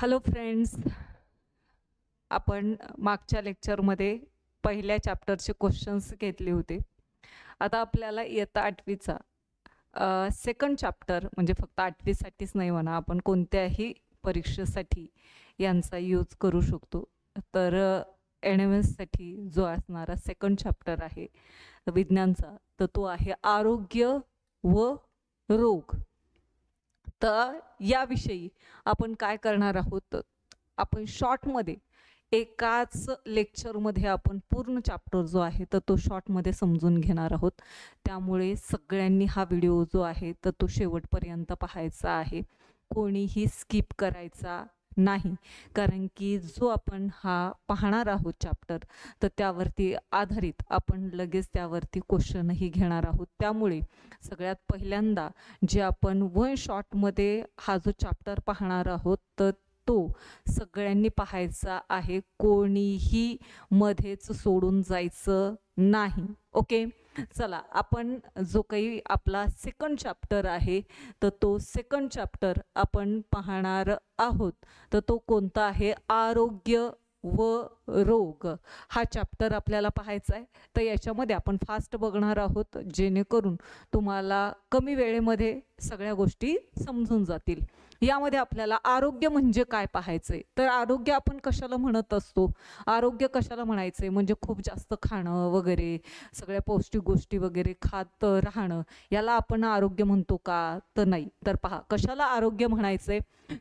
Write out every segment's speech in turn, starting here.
Hello friends, आपण मागच्या लेक्चरमध्ये पहिल्या चॅप्टरचे क्वेश्चन्स घेतले होते. आता आपल्याला इयत्ता 8वीचा सेकंड चॅप्टर म्हणजे फक्त 8वीसाठीच नाही म्हणा, आपण कोणत्याही परीक्षेसाठी यांचा यूज करू शकतो. तर NMSसाठी जो असणारा सेकंड चॅप्टर आहे विज्ञानचा, तर तो आहे आरोग्य व रोग. तर याविषयी आपण काय करणार आहोत, आपण शॉर्टमध्ये एकाच लेक्चरमध्ये आपण पूर्ण चॅप्टर जो आहे तर तो शॉर्टमध्ये समजून घेणार आहोत. त्यामुळे सगळ्यांनी हा व्हिडिओ जो आहे तर तो शेवटपर्यंत पाहायचा आहे, कोणीही स्किप करायचा नाही. कारण की जो आपण हा पाहणार आहोत चॅप्टर तर त्यावरती आधारित आपण लगेच त्यावरती क्वेश्चनही घेणार आहोत. त्यामुळे सगळ्यात पहिल्यांदा जे आपण वन शॉटमध्ये हा जो चॅप्टर पाहणार आहोत तर तो सगळ्यांनी पाहायचा आहे, कोणीही मध्येच सोडून जायचं नाही. ओके, चला आपण जो काही आपला सेकंड चॅप्टर आहे तर तो सेकंड चॅप्टर आपण पाहणार आहोत. तर तो कोणता आहे, आरोग्य व रोग हा चॅप्टर आपल्याला पाहायचा आहे. तर याच्यामध्ये आपण फास्ट बघणार आहोत जेणेकरून तुम्हाला कमी वेळेमध्ये सगळ्या गोष्टी समजून जातील. यामध्ये आपल्याला आरोग्य म्हणजे काय पाहायचंय. तर आरोग्य आपण कशाला म्हणत असतो, आरोग्य कशाला म्हणायचंय म्हणजे खूप जास्त खाणं वगैरे, सगळ्या पौष्टिक गोष्टी वगैरे खात राहणं, याला आपण आरोग्य म्हणतो का, तर नाही. तर पहा कशाला आरोग्य म्हणायचंय,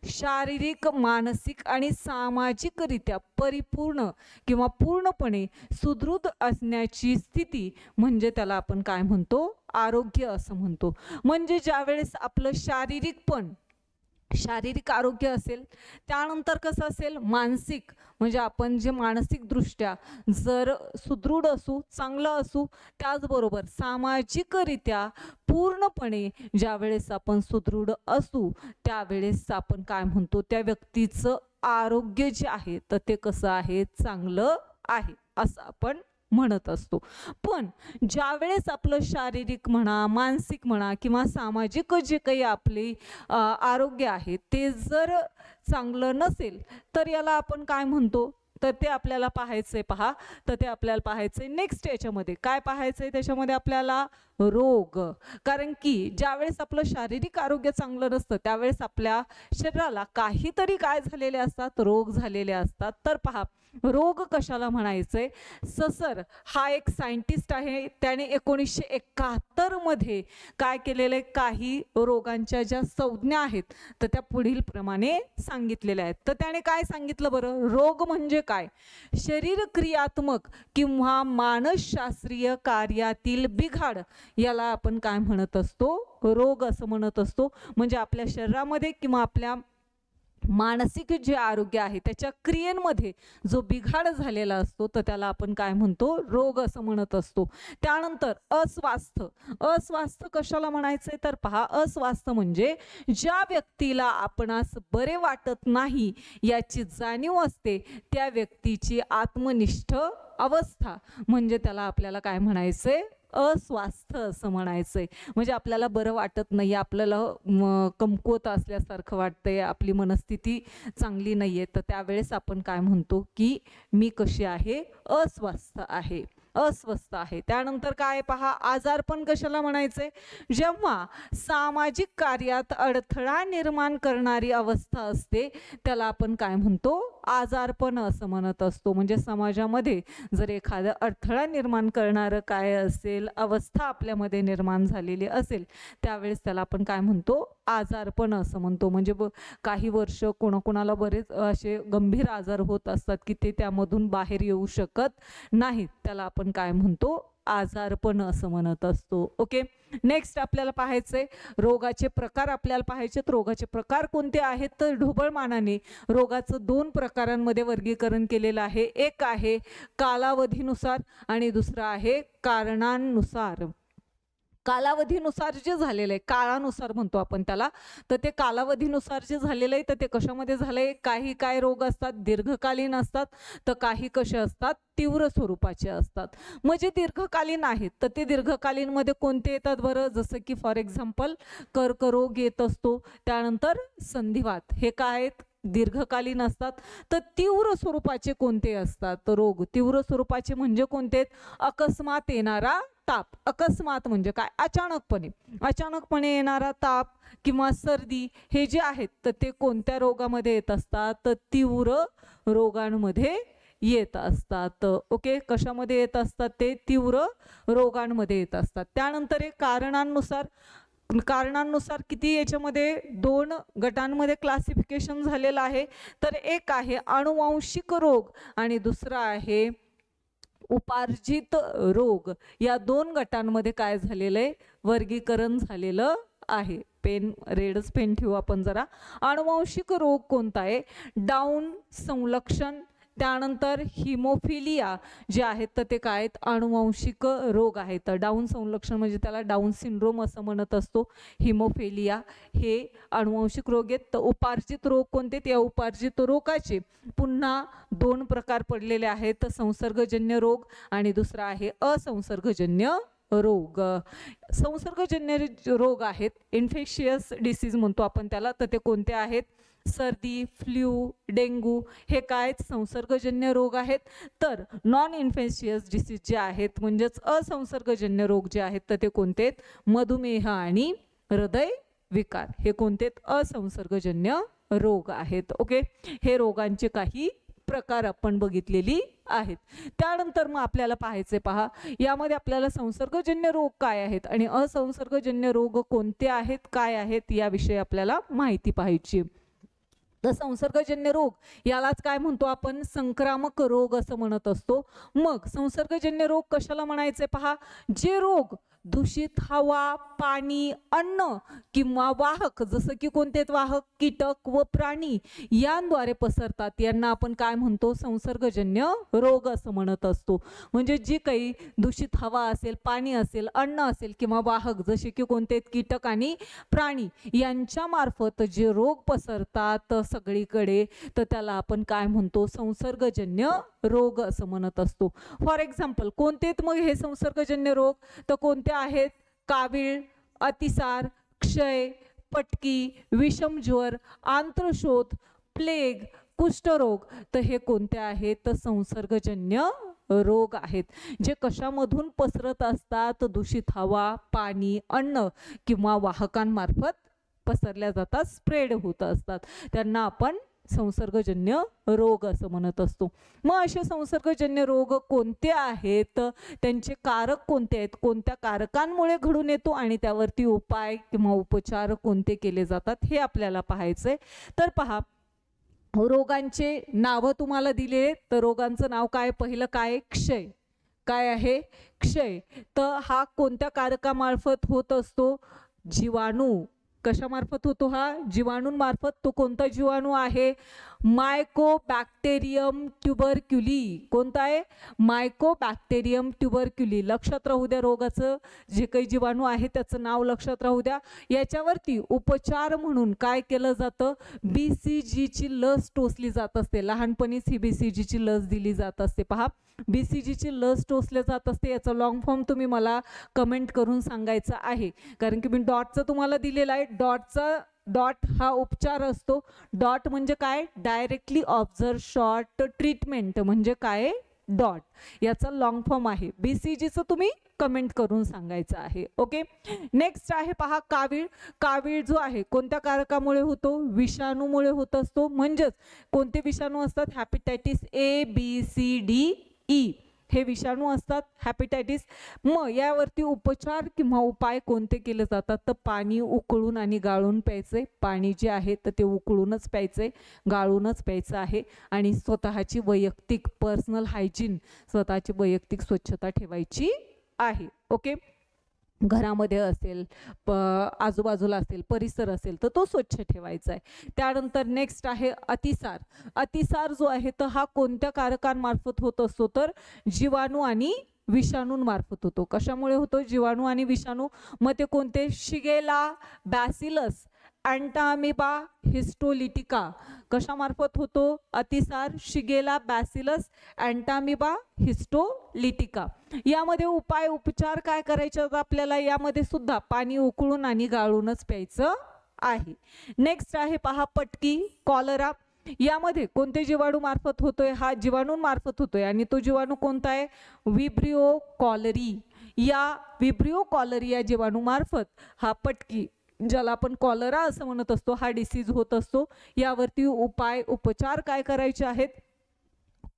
शारीरिक, मानसिक आणि सामाजिकरित्या परिपूर्ण किंवा पूर्णपणे सुदृढ असण्याची स्थिती म्हणजे त्याला आपण काय म्हणतो, आरोग्य असं म्हणतो. म्हणजे ज्यावेळेस आपलं शारीरिक आरोग्य असेल, त्यानंतर कसं असेल, मानसिक म्हणजे आपण जे मानसिकदृष्ट्या जर सुदृढ असू, चांगलं असू, त्याचबरोबर सामाजिकरित्या पूर्णपणे ज्यावेळेस आपण सुदृढ असू त्यावेळेस आपण काय म्हणतो, त्या व्यक्तीचं आरोग्य जे आहे तर ते कसं आहे, चांगलं आहे असं आपण म्हणत असतो. पण ज्यावेळेस आपलं शारीरिक म्हणा, मानसिक म्हणा किंवा सामाजिक जे काही आपले आरोग्य आहे ते जर चांगलं नसेल तर याला आपण काय म्हणतो, तर ते आपल्याला पाहायचंय. पहा, तर ते आपल्याला पाहायचंय नेक्स्ट याच्यामध्ये काय पाहायचंय, त्याच्यामध्ये आपल्याला रोग. कारण की ज्यावेळेस आपलं शारीरिक आरोग्य चांगलं नसतं त्यावेळेस आपल्या शरीराला काहीतरी काय झालेले असतात, रोग झालेले असतात. तर पहा रोग कशाला म्हणायचंय, ससर हा एक सायंटिस्ट आहे, त्याने 1971 मध्ये काय केलेलं आहे, काही रोगांच्या ज्या संज्ञा आहेत तर त्या पुढील प्रमाणे सांगितलेल्या आहेत. तर त्याने काय सांगितलं बरं, रोग म्हणजे काय, शरीर क्रियात्मक किंवा मानसशास्त्रीय कार्यातील बिघाड याला आपण काय म्हणत असतो, रोग असं म्हणत असतो. म्हणजे आपल्या शरीरामध्ये किंवा आपल्या मानसिक जे आरोग्य आहे त्याच्या क्रियेमध्ये जो बिघाड झालेला असतो तर त्याला आपण काय म्हणतो, रोग असं म्हणत असतो. त्यानंतर अस्वास्थ्य कशाला म्हणायचंय, तर पहा अस्वास्थ्य म्हणजे ज्या व्यक्तीला आपणास बरे वाटत नाही याची जाणीव असते त्या व्यक्तीची आत्मनिष्ठ अवस्था म्हणजे त्याला आपल्याला काय म्हणायचंय, अस्वास्थ्य असं म्हणायचंय. म्हणजे आपल्याला बरं वाटत नाही, आपल्याला कमकुवत असल्यासारखं वाटतंय, आपली मनस्थिती चांगली नाहीये, तर त्यावेळेस आपण काय म्हणतो की मी कशी आहे, अस्वस्थ आहे. त्यानंतर काय पहा, आजारपण कशाला म्हणायचंय, जेव्हा सामाजिक कार्यात अडथळा निर्माण करणारी अवस्था असते त्याला आपण काय म्हणतो, आजारपण असं म्हणत असतो. म्हणजे समाजामध्ये जर एखादा अडथळा निर्माण करणारं काय असेल, अवस्था आपल्यामध्ये निर्माण झालेली असेल त्यावेळेस त्याला आपण काय म्हणतो, आजारपण असं म्हणतो. म्हणजे काही वर्ष कोणाकोणाला बरेच असे गंभीर आजार होत असतात की ते त्यामधून बाहेर येऊ शकत नाहीत, त्याला आपण काय म्हणतो, आजारपण असं म्हणत असतो. ओके, नेक्स्ट आपल्याला पाहायचंय रोगाचे प्रकार. आपल्याला पाहायचे रोगाचे प्रकार कोणते आहेत, तर ढोबळमानाने रोगाचं 2 प्रकारांमध्ये वर्गीकरण केलेलं आहे. एक आहे कालावधीनुसार आणि दुसरा आहे कारणांनुसार. कालावधीनुसार जे झालेलं आहे, काळानुसार म्हणतो आपण त्याला, तर ते कालावधीनुसार जे झालेलं आहे तर ते कशामध्ये झालंय, काही काय रोग असतात दीर्घकालीन असतात तर काही कसे असतात, तीव्र स्वरूपाचे असतात. म्हणजे दीर्घकालीन आहेत तर ते दीर्घकालीन मध्ये कोणते येतात बरं, जसं की फॉर एक्झाम्पल कर्करोग येत असतो, त्यानंतर संधिवात, हे काय आहेत दीर्घकालीन असतात. तर तीव्र स्वरूपाचे कोणते असतात रोग? तीव्र स्वरूपाचे म्हणजे कोणते? अकस्मात येणारा ताप. अकस्मात म्हणजे काय? अचानकपणे येणारा ताप किंवा सर्दी हे जे आहेत तर ते कोणत्या रोगामध्ये येत असतात? तर तीव्र रोगांमध्ये येत असतात. ओके, कशामध्ये येत असतात? ते तीव्र रोगांमध्ये येत असतात. त्यानंतर हे कारणांनुसार किती याच्यामध्ये 2 गटांमध्ये क्लासिफिकेशन झालेलं आहे. तर एक आहे अनुवांशिक रोग आणि दुसरा आहे उपार्जित रोग. या 2 गटांमध्ये काय झालेलं आहे? वर्गीकरण झालेलं आहे. रेडच पेन ठेवू आपण जरा. अनुवांशिक रोग कोणता आहे? डाऊन संलक्षण, त्यानंतर हिमोफिलिया जे आहेत तर ते काय आहेत? अनुवांशिक रोग आहेत. डाऊन संलक्षण म्हणजे त्याला डाऊन सिंड्रोम असं म्हणत असतो. हिमोफिलिया हे अनुवांशिक रोग आहेत. तर उपार्जित रोग कोणते? या उपार्जित रोगाचे पुन्हा 2 प्रकार पडलेले आहेत. संसर्गजन्य रोग आणि दुसरा आहे असंसर्गजन्य रोग. संसर्गजन्य रोग आहेत, इन्फेक्शियस डिसीज म्हणतो आपण त्याला. तर ते कोणते आहेत? सर्दी, फ्ल्यू, डेंग्यू हे काय संसर्गजन्य रोग आहेत. तर नॉन इन्फेक्शियस डिसीज जे आहेत म्हणजेच असंसर्गजन्य रोग जे आहेत तर ते कोणते आहेत? मधुमेह आणि हृदय विकार हे कोणते? असंसर्गजन्य रोग आहेत. ओके, हे रोगांचे काही प्रकार आपण बघितलेली आहेत. त्यानंतर मग आपल्याला पाहायचे, पहा यामध्ये आपल्याला संसर्गजन्य रोग काय आहेत आणि असंसर्गजन्य रोग कोणते आहेत, काय आहेत याविषयी आपल्याला माहिती पाहायची. तर संसर्गजन्य रोग यालाच काय म्हणतो आपण? संक्रामक रोग असं म्हणत असतो. मग संसर्गजन्य रोग कशाला म्हणायचे? पहा, जे रोग दूषित हवा, पाणी, अन्न किंवा वाहक, जसं की कोणते वाहक? कीटक व प्राणी यांद्वारे पसरतात, यांना आपण काय म्हणतो? संसर्गजन्य रोग असं म्हणत असतो. म्हणजे जी काही दूषित हवा असेल, पाणी असेल, अन्न असेल किंवा वाहक जसे की कोणते? कीटक आणि प्राणी यांच्या मार्फत जे रोग पसरतात सगळीकडे तर त्याला आपण काय म्हणतो? संसर्गजन्य रोग असं म्हणत असतो. फॉर एक्झाम्पल कोणते मग हे संसर्गजन्य रोग? तर कोणते आहेत? कावीळ, अतिसार, क्षय, पटकी, विषमज्वर, आंत्रशोथ, प्लेग, कुष्ठरोग. तर हे कोणते आहेत? तर संसर्गजन्य रोग आहेत, जे कशामधून पसरत असतात? दूषित हवा, पाणी, अन्न किंवा वाहकांमार्फत पसरल्या जातात, स्प्रेड होत असतात. त्यांना आपण संसर्गजन्य रोग असं म्हणत असतो. मग असे संसर्गजन्य रोग कोणते आहेत? त्यांचे कारक कोणते आहेत? कोणत्या कारकांमुळे घडून येतो आणि त्यावरती उपाय किंवा उपचार कोणते केले जातात हे आपल्याला पाहायचंय. तर पहा, रोगांचे नाव तुम्हाला दिले. तर रोगांचं नाव काय? पहिलं काय? क्षय. काय आहे? क्षय. तर हा कोणत्या कारकामार्फत होत असतो? जीवाणू. कशामार्फत होतो हा? जीवाणूंमार्फत. तो कोणता जीवाणू आहे? मायकोबॅक्टेरियम ट्युबरक्युली. कोणता आहे? मायकोबॅक्टेरियम ट्युबरक्युली. लक्षात राहू द्या, रोगाचं जे काही जीवाणू आहे त्याचं नाव लक्षात राहू द्या. याच्यावरती उपचार म्हणून काय केलं जातं? BCG ची लस टोचली जात असते. लहानपणीच ही BCG ची लस दिली जात असते. पहा, BCG ची लस टोचले जात असते. याचा लॉंग फॉर्म तुम्ही मला कमेंट करून सांगायचा आहे, कारण की मी डॉटचं तुम्हाला दिलेलं आहे. डॉट हा उपचार असतो. डॉट म्हणजे काय? डायरेक्टली ऑब्झर्व शॉर्ट ट्रीटमेंट म्हणजे काय? डॉट. याचा लॉंग फॉर्म आहे. BCGचं तुम्ही कमेंट करून सांगायचं आहे. ओके, नेक्स्ट आहे पहा कावीळ. कावीळ जो आहे कोणत्या कारकामुळे होतो? विषाणूमुळे होत असतो. म्हणजेच कोणते विषाणू असतात? हॅपेटायटिस A, B, C, D, E हे विषाणू असतात, हॅपेटायटिस. मग यावरती उपचार किंवा उपाय कोणते केले जातात? तर पाणी उकळून आणि गाळून प्यायचे. पाणी जे आहे तर ते उकळूनच प्यायचे, गाळूनच प्यायचं आहे. आणि स्वतःची वैयक्तिक पर्सनल हायजीन, स्वतःची वैयक्तिक स्वच्छता ठेवायची आहे. ओके, घरामध्ये असेल, आजूबाजूला असेल, परिसर असेल तर तो स्वच्छ ठेवायचा आहे. त्यानंतर नेक्स्ट आहे अतिसार. अतिसार जो आहे तर हा कोणत्या कारकांमार्फत होत असतो? तर जीवाणू आणि विषाणूंमार्फत होतो. कशामुळे होतो? जीवाणू आणि विषाणू. मग ते कोणते? शिगेला, बॅसिलस, अँटामिबा, हिस्टोलिटिका. कशामार्फत होतो अतिसार? शिगेला, बॅसिलस, अँटामिबा, हिस्टोलिटिका. यामध्ये उपाय उपचार काय करायचे आपल्याला? यामध्ये सुद्धा पाणी उकळून आणि गाळूनच प्यायचं आहे. नेक्स्ट आहे पहा पटकी, कॉलरा. यामध्ये कोणते जीवाणू मार्फत होतोय? हा जीवाणूंमार्फत होतोय आणि तो जीवाणू कोणता आहे? Vibrio cholerae. या विब्रिओ कॉलरी या जीवाणूमार्फत हा पटकी, ज्याला आपण कॉलरा असं म्हणत असतो, हा डिसीज होत असतो. यावरती उपचार काय करायचे आहेत?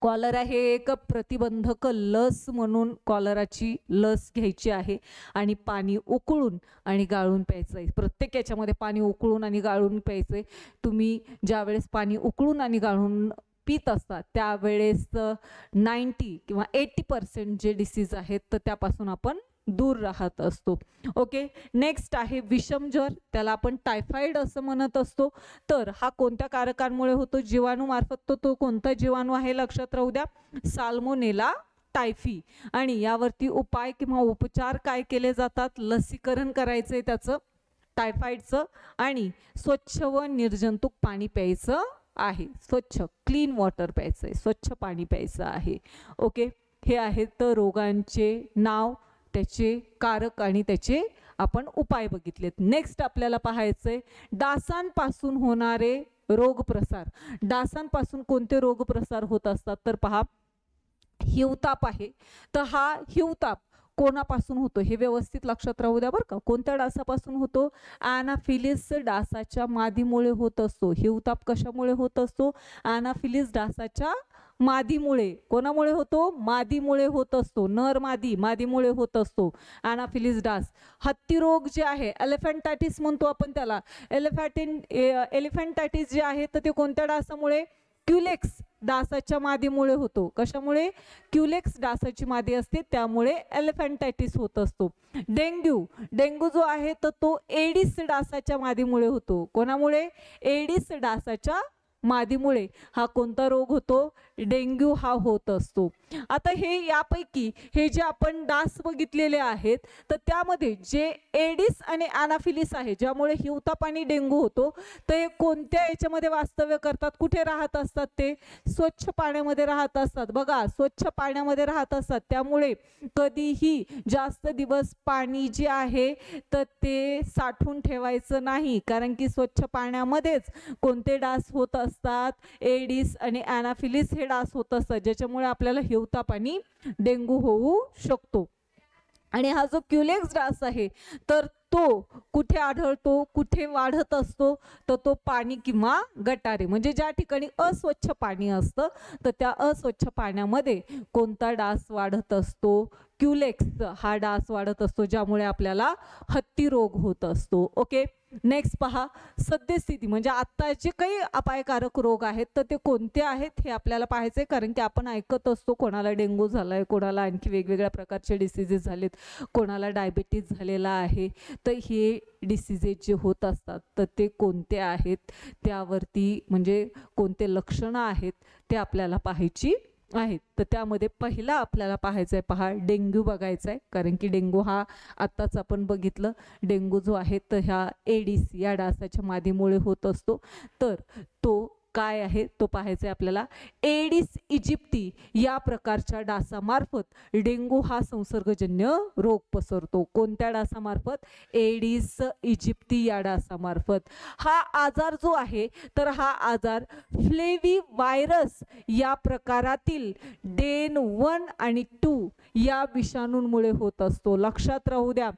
कॉलरा हे एक प्रतिबंधक लस म्हणून कॉलराची लस घ्यायची आहे आणि पाणी उकळून आणि गाळून प्यायचं आहे. प्रत्येक याच्यामध्ये पाणी उकळून आणि गाळून प्यायचं आहे. तुम्ही ज्यावेळेस पाणी उकळून आणि गाळून पित असतात त्यावेळेस 90 किंवा 80% जे डिसीज आहेत तर त्यापासून आपण दूर राहत असतो. ओके, नेक्स्ट आहे विषमज्वर, त्याला आपण टायफॉइड असं म्हणत असतो. तर हा कोणत्या कारकांमुळे होतो? जीवाणू मार्फत. तो कोणता जीवाणू आहे लक्षात राहू द्या? Salmonella typhi. आणि यावरती उपाय किंवा उपचार काय केले जातात? लसीकरण करायचंय त्याचं टायफॉइडचं आणि स्वच्छ व निर्जंतुक पाणी प्यायचं आहे. स्वच्छ क्लीन वॉटर प्यायचंय, स्वच्छ पाणी प्यायचं आहे. ओके, हे आहेत रोगांचे नाव, त्याचे कारक आणि त्याचे आपण उपाय बघितलेत. नेक्स्ट आपल्याला पाहायचंय डासांपासून होणारे रोग प्रसार. डासांपासून कोणते रोग प्रसार होत असतात? तर पहा, हिवताप आहे. तर हा हिवताप कोणापासून होतो हे व्यवस्थित लक्षात राहू द्या बरं का. कोणत्या डासापासून होतो? अनाफिलिस डासाच्या मादीमुळे होत असतो. हिवताप कशामुळे होत असतो? अनाफिलिस डासाच्या मादीमुळे. कोणामुळे होतो? मादीमुळे होत असतो. नर मादीमुळे होत असतो अनाफिलिस डास. हत्ती रोग जे आहे, एलिफंटायटिस म्हणतो आपण त्याला. एलिफंटायटिस जे आहे तर ते कोणत्या डासामुळे? क्युलेक्स डासाच्या मादीमुळे होतो. कशामुळे? क्युलेक्स डासाची मादी असते त्यामुळे एलिफंटायटिस होत असतो. डेंग्यू जो आहे तर तो एडिस डासाच्या मादीमुळे होतो. कोणामुळे? एडिस डासाच्या मादीमुळे हा कोणता रोग होतो? डेंग्यू हा होत असतो. आता हे यापैकी हे जे आपण डास बघितलेले आहेत तर त्यामध्ये जे एडिस आणि अनाफिलिस आहे ज्यामुळे हिवताप आणि डेंग्यू होतो, तर हे कोणत्या याच्यामध्ये वास्तव्य करतात? कुठे राहत असतात? ते स्वच्छ पाण्यामध्ये राहत असतात. बघा, स्वच्छ पाण्यामध्ये राहत असतात त्यामुळे कधीही जास्त दिवस पाणी जे आहे तर ते साठवून ठेवायचं नाही, कारण की स्वच्छ पाण्यामध्येच कोणते डास होत असतात? एडिस आणि अनाफिलिस हे डास होत असतात ज्याच्यामुळे आपल्याला हिवताप आणि डेंग्यू होऊ शकतो. आणि हा जो क्युलेक्स डास आहे तर तो कुठे आढळतो? कुठे वाढत असतो? तर तो पाणी किंवा गटारे, म्हणजे ज्या ठिकाणी अस्वच्छ पाणी असतं तर त्या अस्वच्छ पाण्यामध्ये कोणता डास वाढत असतो? क्युलेक्स हा डास वाढत असतो ज्यामुळे आपल्याला हत्ती रोग होत असतो. ओके, नेक्स्ट पहा, सद्यस्थिती म्हणजे आता जे काही अपायकारक रोग आहेत तर ते कोणते आहेत हे आपल्याला पाहायचंय, कारण की आपण ऐकत असतो कोणाला डेंग्यू झालाय, कोणाला आणखी वेगवेगळ्या प्रकारचे डिसीजेस झालेत, कोणाला डायबिटीज झालेला आहे. तर हे डिसीजेस जे होत असतात तर ते कोणते आहेत, त्यावरती म्हणजे कोणते लक्षणं आहेत ते आपल्याला पाहायची आहेत. तर त्यामध्ये पहिला आपल्याला पाहायचं आहे, पहा, डेंग्यू बघायचा आहे, कारण की डेंग्यू हा आत्ताच आपण बघितलं. डेंग्यू जो आहे तर ह्या एडिस या डासाच्या मादीमुळे होत असतो. तर तो काय आहे तो पाहायचा आहे आपल्याला. एडिस इजिप्ती या प्रकारच्या डासामार्फत डेंग्यू हा संसर्गजन्य रोग पसरतो. कोणत्या डासामार्फत? एडिस इजिप्ती या डासामार्फत. हा आजार जो आहे तर हा आजार फ्लेवी व्हायरस या प्रकारातील डेन 1 आणि 2 या विषाणूंमुळे होत असतो. लक्षात राहू द्या,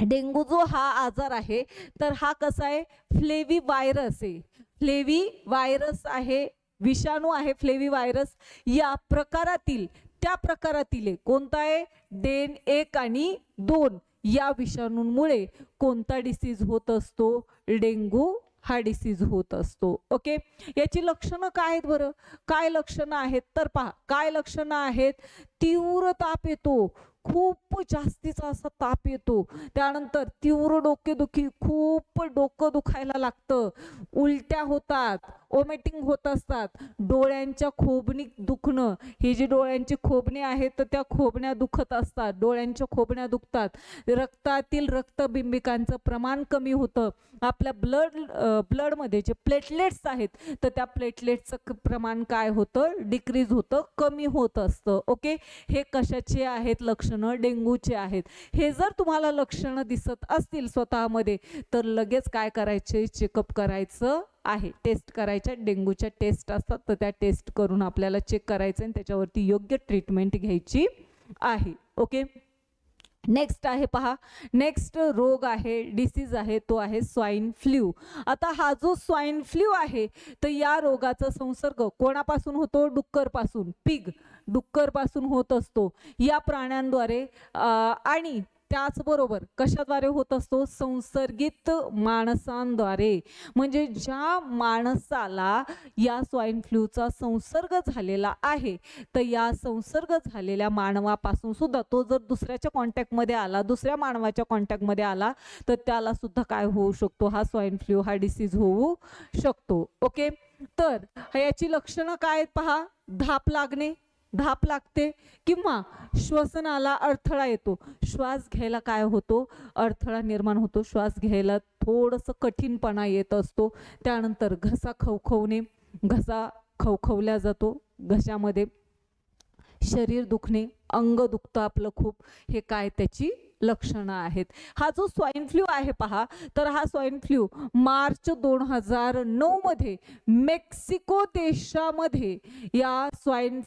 डेंग्यू जो हा आजार आहे तर हा कसा आहे? फ्लेवी व्हायरस आहे. फ्लेवी व्हायरस आहे, विषाणू आहे फ्लेवी व्हायरस या प्रकारातील, त्या प्रकारातील कोणता आहे? डेन 1 आणि 2 या विषाणूंमुळे कोणता डिसीज होत असतो? डेंग्यू हा डिसीज होत असतो. ओके, याची लक्षणं काय आहेत बरं? काय लक्षणं आहेत तर पहा, काय लक्षणं आहेत? तीव्र ताप येतो, खूप जास्तीचा असा ताप येतो. त्यानंतर तीव्र डोकेदुखी, खूप डोकं दुखायला लागतं, उलट्या होतात, ओमेटिंग होत असतात, डोळ्यांच्या खोबणी दुखणं. हे जे डोळ्यांची खोबणी आहेत तर त्या खोबण्या दुखत असतात, डोळ्यांच्या खोबण्या दुखतात. रक्तातील रक्तबिंबिकांचं प्रमाण कमी होतं. आपल्या ब्लडमध्ये जे प्लेटलेट्स आहेत तर त्या प्लेटलेट्सचं प्रमाण काय होतं? डिक्रीज होतं, कमी होत असतं. ओके, हे कशाचे आहेत लक्षणं? लक्षणं डेंग्यूचे आहेत. हे जर तुम्हाला लक्षणं दिसत असतील स्वतःमध्ये तर लगेच काय करायचे, चेकअप करायचं आहे. टेस्ट करायच्या, डेंग्यूच्या टेस्ट असतात तर त्या टेस्ट करून आपल्याला चेक करायचं आणि त्याच्यावरती योग्य ट्रीटमेंट घ्यायची आहे. ओके, नेक्स्ट आहे पहा, नेक्स्ट रोग आहे, डिसीज आहे, तो आहे स्वाईन फ्ल्यू. आता हा जो स्वाईन फ्ल्यू आहे तर या रोगाचा संसर्ग कोणापासून होतो, डुक्करपासून, पिग, डुक्करपासून होत असतो या प्राण्यांद्वारे आणि त्याचबरोबर कशाद्वारे होत असतो, संसर्गित माणसांद्वारे. म्हणजे ज्या माणसाला या स्वाईन फ्लूचा संसर्ग झालेला आहे तर या संसर्ग झालेल्या मानवापासून सुद्धा तो जर दुसऱ्याच्या कॉन्टॅक्टमध्ये आला, दुसऱ्या मानवाच्या कॉन्टॅक्टमध्ये आला तर त्याला सुद्धा काय होऊ शकतो, हा स्वाईन फ्लू हा डिसीज होऊ शकतो. ओके, तर याची लक्षणं काय आहेत पहा, धाप लागणे, धाप लागते किंवा श्वसनाला अडथळा येतो, श्वास घ्यायला काय होतो, अडथळा निर्माण होतो, श्वास घ्यायला थोडंसं कठीणपणा येत असतो. त्यानंतर घसा खवखवणे, घसा खवखवला जातो, घशामध्ये शरीर दुखणे, अंग दुखतं आपलं खूप, हे काय त्याची लक्षणं आहेत. हा जो स्वाईन फ्लू आहे पहा, तर हा स्वाईन फ्लू मार्च 2009 मध्ये मेक्सिको देशामध्ये या स्वाईन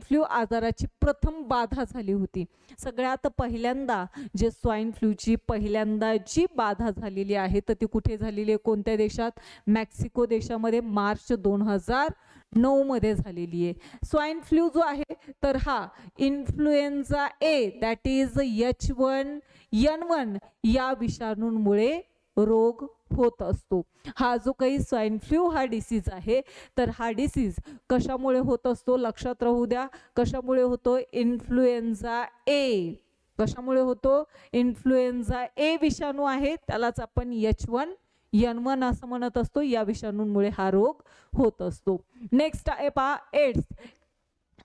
फ्लू आजाराची प्रथम बाधा झाली होती. सगळ्यात पहिल्यांदा जे स्वाईन फ्लूची पहिल्यांदा जी बाधा झालेली आहे तर ती कुठे झालेली आहे, कोणत्या देशात, मेक्सिको देशामध्ये मार्च 2009 मध्ये झालेली आहे. स्वाईन फ्लू जो आहे तर हा influenza A that is H1N1 या विषाणूंमुळे रोग होत असतो. हा जो काही स्वाईन फ्लू हा डिसीज आहे तर हा डिसीज कशामुळे होत असतो, लक्षात राहू द्या, कशामुळे होतो, इन्फ्लुएन्झा ए, कशामुळे होतो, इन्फ्लुएन्झा ए विषाणू आहे त्यालाच आपण H1N1 असं म्हणत असतो, या विषाणूंमुळे हा रोग होत असतो. नेक्स्ट आहे पहा एड्स.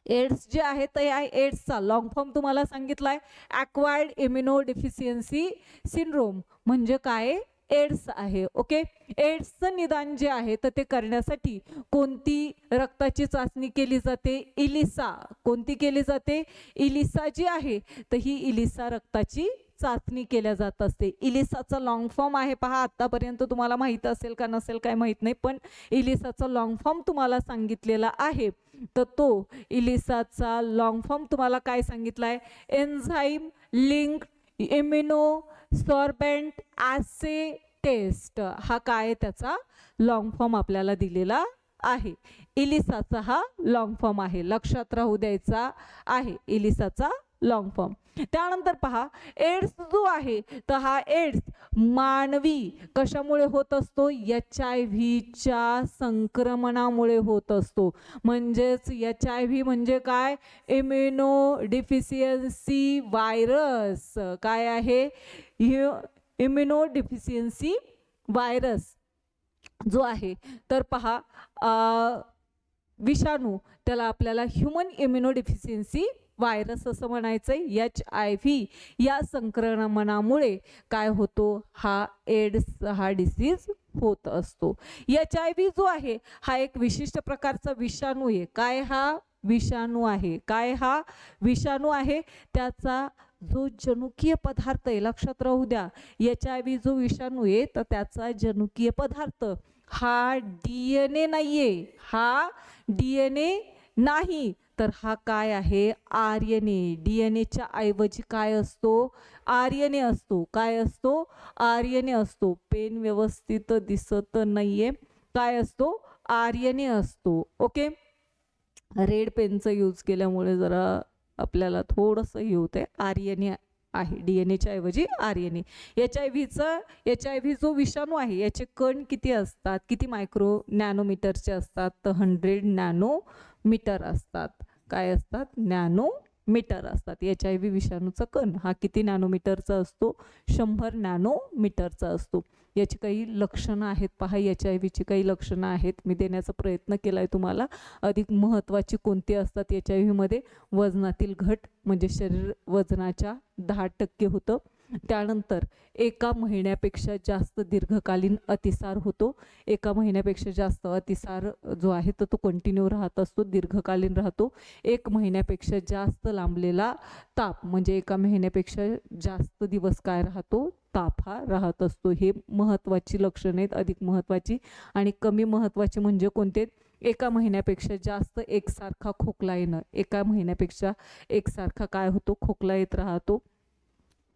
एड्स जे आहे तर या एड्सचा लॉंग फॉर्म तुम्हाला सांगितलाय, ॲक्वायर्ड इम्युनोडेफिशियन्सी सिंड्रोम म्हणजे काय, एड्स आहे. ओके, एड्सचं निदान जे आहे तर ते करण्यासाठी कोणती रक्ताची चाचणी केली जाते, इलिसा. कोणती केली जाते, इलिसा जी आहे तर ही इलिसा रक्ताची चाचणी केल्या जात असते. इलिसाचा लॉंग फॉर्म आहे पहा, आतापर्यंत तुम्हाला माहित असेल का नसेल काय माहित नाही, पण इलिसाचा लॉंग फॉर्म तुम्हाला सांगितलेला आहे. तर तो इलिसाचा लॉंग फॉर्म तुम्हाला काय सांगितलाय, enzyme linked immunosorbent assay test, हा काय त्याचा लॉंग फॉर्म आपल्याला दिलेला आहे. इलिसाचा हा लॉंग फॉर्म आहे, लक्षात राहू द्यायचा आहे इलिसाचा लॉंग फॉर्म. त्यानंतर पहा एड्स जो आहे तर हा एड्स मानवी कशामुळे होत असतो, HIV संक्रमणामुळे होत असतो. म्हणजेच HIV म्हणजे काय, इम्युनो डिफिशियन्सी व्हायरस. काय आहे, इम्युनो डिफिशियन्सी व्हायरस जो आहे तर पहा विषाणू त्याला आपल्याला ह्युमन इम्युनो डिफिशियन्सी व्हायरस असं म्हणायचंय. HIV या संक्रमणामुळे काय होतो, हा एड्स हा डिसीज होत असतो. HIV जो आहे हा एक विशिष्ट प्रकारचा विषाणू आहे. काय हा विषाणू आहे, काय हा विषाणू आहे, त्याचा जो जनुकीय पदार्थ आहे, लक्षात राहू द्या, HIV जो विषाणू आहे तर त्याचा जनुकीय पदार्थ हा DNA नाहीये, हा DNA नाही तर हा काय आहे, RNA. DNAच्या ऐवजी काय असतो, RNA असतो. काय असतो, RNA असतो. पेन व्यवस्थित दिसत नाहीये, काय असतो, RNA असतो. ओके, रेड पेनचं यूज केल्यामुळे जरा आपल्याला थोडंसं हे होतंय. RNA आहे, DNAच्या ऐवजी RNA. HIV जो विषाणू आहे याचे कण किती असतात, किती मायक्रो नॅनोमीटरचे असतात, तर 100 नॅनोमीटर असतात. काय असतात, नॅनोमीटर असतात. HIV विषाणूचा कण हा किती नॅनोमीटरचा असतो, 100 नॅनोमीटरचा असतो. याची काही लक्षणं आहेत पहा, HIVची काही लक्षणं आहेत, मी देण्याचा प्रयत्न केला आहे तुम्हाला. अधिक महत्त्वाची कोणती असतात HIV मध्ये, वजनातील घट म्हणजे शरीर वजनाच्या 10% होतं. त्यानंतर 1 महिन्यापेक्षा जास्त दीर्घकालीन अतिसार होतो. 1 महिन्यापेक्षा जास्त अतिसार जो आहे तर तो कंटिन्यू राहत असतो, दीर्घकालीन राहतो. 1 महिन्यापेक्षा जास्त लांबलेला ताप म्हणजे 1 महिन्यापेक्षा जास्त दिवस काय राहतो, ताप हा राहत असतो. हे महत्त्वाची लक्षणे आहेत, अधिक महत्त्वाची. आणि कमी महत्त्वाची म्हणजे कोणते? 1 महिन्यापेक्षा जास्त एकसारखा खोकला येणं. 1 महिन्यापेक्षा एकसारखा काय होतो, खोकला येत राहतो.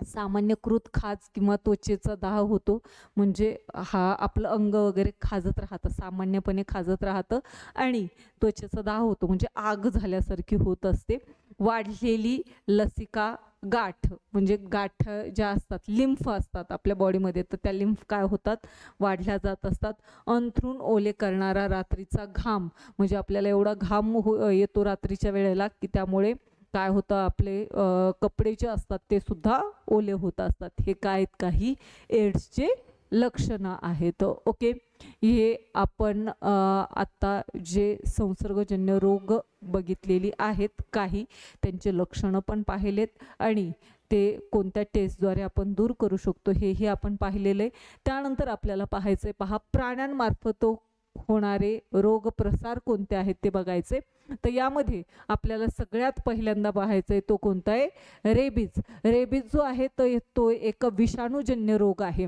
सामान्यकृत खाज किंवा त्वचेचा दाह होतो, म्हणजे हा आपलं अंग वगैरे खाजत राहतं, सामान्यपणे खाजत राहतं आणि त्वचेचा दाह होतो म्हणजे आग झाल्यासारखी होत असते. वाढलेली लसिका गाठ म्हणजे गाठ ज्या असतात, लिम्फ असतात आपल्या बॉडीमध्ये, तर त्या लिम्फ काय होतात, वाढल्या जात असतात. अंथरूण ओले करणारा रात्रीचा घाम म्हणजे आपल्याला एवढा घाम येतो रात्रीच्या वेळेला की त्यामुळे काय होतं, आपले कपडे जे असतात ते सुद्धा ओले होत असतात. हे काय काही एड्सचे लक्षणं आहेत. ओके, हे आपण आता जे संसर्गजन्य रोग बघितलेली आहेत, काही त्यांचे लक्षणं पण पाहिलेत आणि ते कोणत्या टेस्टद्वारे आपण दूर करू शकतो हेही आपण पाहिलेलं आहे. त्यानंतर आपल्याला पाहायचंय, पहा, प्राण्यांमार्फत होणारे रोग प्रसार कोणते आहेत ते बघायचे. तर यामध्ये आपल्याला सगळ्यात पहिल्यांदा पाहायचंय तो कोणता आहे, रेबीज. रेबीज जो आहे तो एक विषाणूजन्य रोग आहे.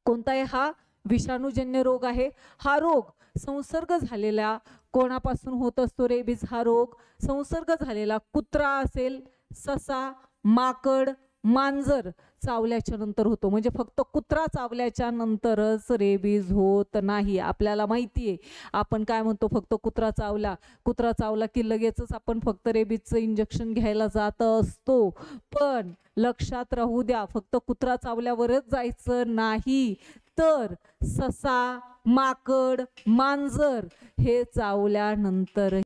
कोणता आहे हा? विषाणूजन्य रोग आहे. हा रोग संसर्ग झालेला कोणापासून होत असतो? रेबीज हा रोग संसर्ग झालेला कुत्रा असेल, ससा, माकड, मांजर चावल्याच्या नंतर होतो. म्हणजे फक्त कुत्रा चावल्याच्या नंतरच रेबीज होत नाही. आपल्याला माहिती आहे, आपण काय म्हणतो, फक्त कुत्रा चावला की लगेचच आपण फक्त रेबीजचं इंजेक्शन घ्यायला जात असतो. पण लक्षात राहू द्या, फक्त कुत्रा चावल्यावरच जायचं नाही, तर ससा, माकड, मांजर हे चावल्यानंतर